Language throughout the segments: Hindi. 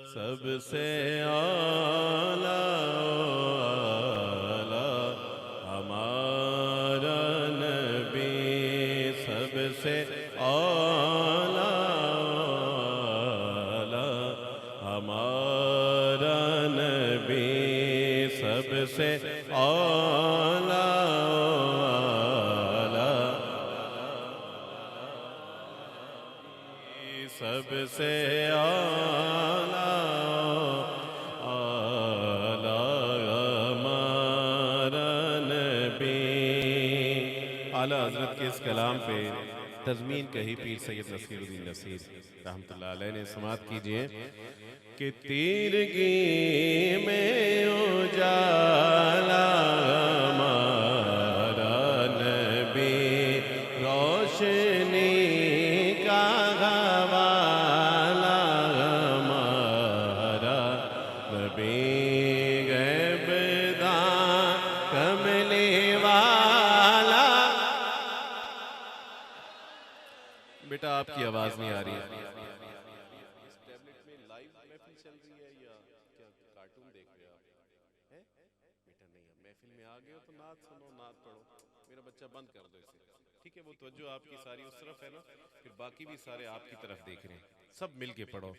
सबसे आला हमारा नबी, सबसे आला हमारा नबी, सबसे आला सबसे आला आला हजरत के इस कलाम पे तज़मीन कही पीर सैयद नसीरुद्दीन नसीर रहमतुल्लाह अलैह ने समात कीजिए कि तीरगी में उजाला हमारा नबी, रोशनी का हवाला हमारा नबी, गैबदां कमले वाला। बेटा आपकी आवाज नहीं आ रही है। इस टैबलेट में लाइव महफिल चल रही है या क्या कार्टून देख रहे हो आप? हैं? बेटा नहीं है, महफिल में आ गए हो तो नात सुनो, नात पढ़ो। मेरा बच्चा बंद कर दो इसे, ठीक है? वो तवज्जो आपकी सारी उस तरफ है ना, फिर बाकी भी सारे आपकी तरफ देख रहे हैं। सब मिलके पढ़ो।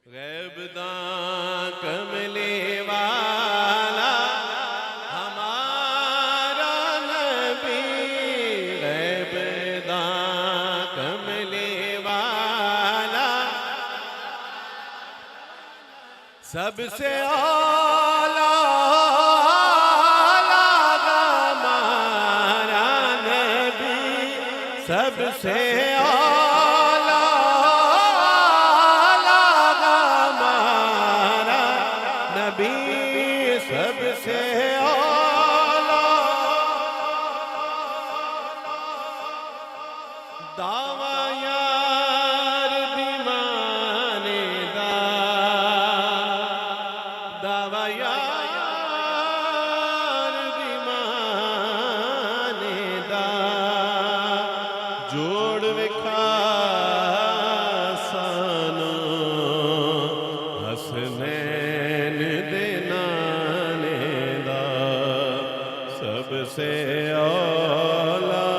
गैबदां कमले वाला हमारा नबी, गैबदां कमले वाला, सबसे आला हमारा नबी, सबसे आला हमारा नबी, सबसे आला। दावा यार दीवाने दा, दावा यार दीवाने दा, जोड़ विखा सानो हसनैन दे नाने दा, सबसे आला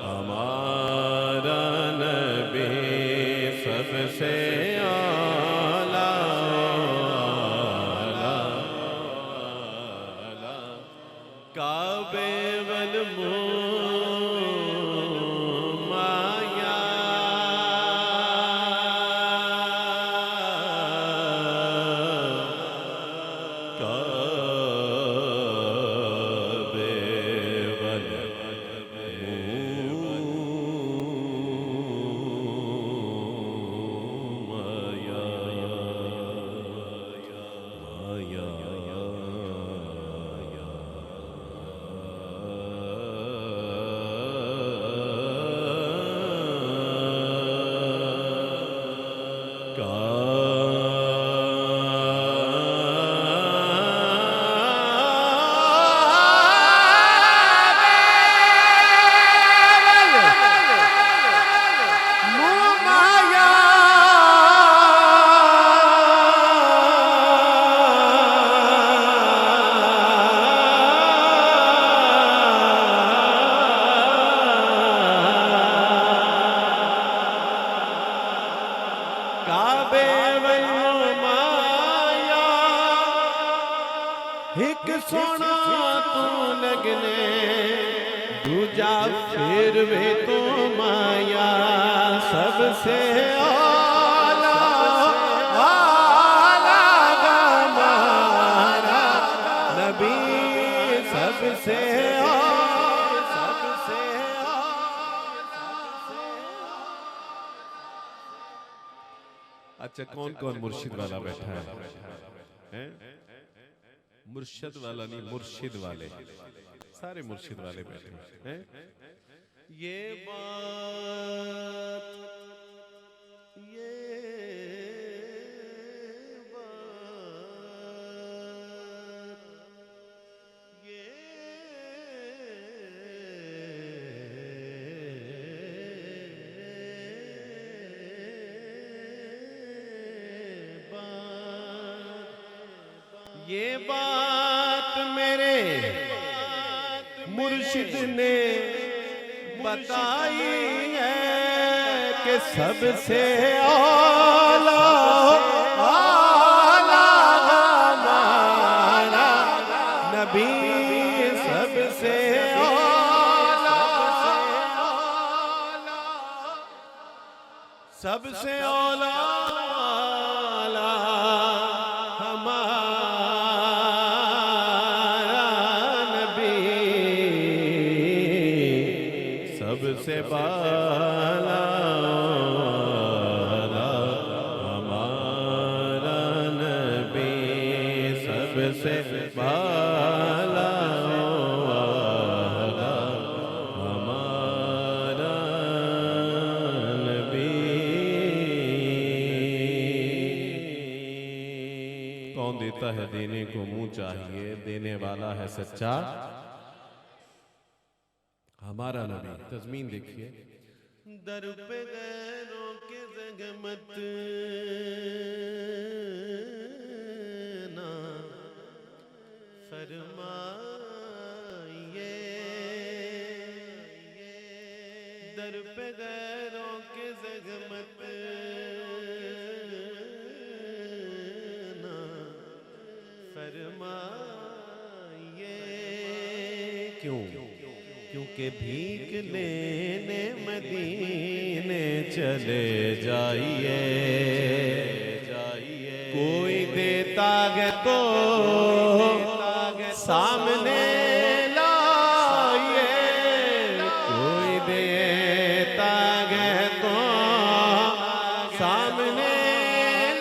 हमारा नबी, सबसे आला काबे वल माया, काबे वल माया, माया काबे वल माया, एक सोना तू लगने, दूजा फिर वे तो माया, सबसे आला हमारा नबी, सबसे अच्छा कौन कौन मुर्शिद वाला बैठा है? मुर्शिद वाला नहीं, मुर्शिद वाले, सारे मुर्शिद वाले बैठे हैं। ये बात ये ये बात मेरे मुर्शिद ने बताई है कि सबसे आला आला हमारा नबी, सबसे आला सबसे आला सबसे बाला हमारा नबी, सबसे बाला हमारा नबी। कौन देता है देने को मुंह चाहिए, देने वाला है सच्चा हमारा नबी। तज़मीन देखिए। दर पे गैरों के ज़हमत ना फरमाइए, दर पे गैरों के ज़हमत ना फरमाइए। क्यों? क्योंकि भीख लेने मदीने चले जाइए, कोई देता है तो सामने लाइए, कोई देता है तो सामने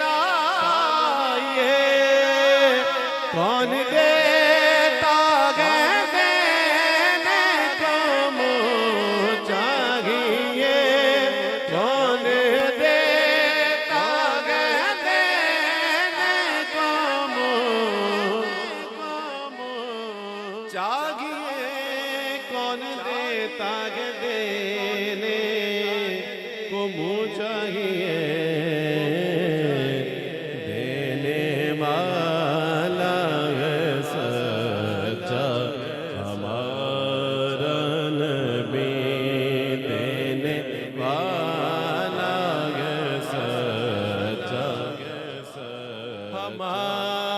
लाइए। कौन देता है चाहिए, कौन देता है देने को मुँह चाहिए, देने वाला है सच्चा हमारा नबी, देने वाला है सच्चा हमारा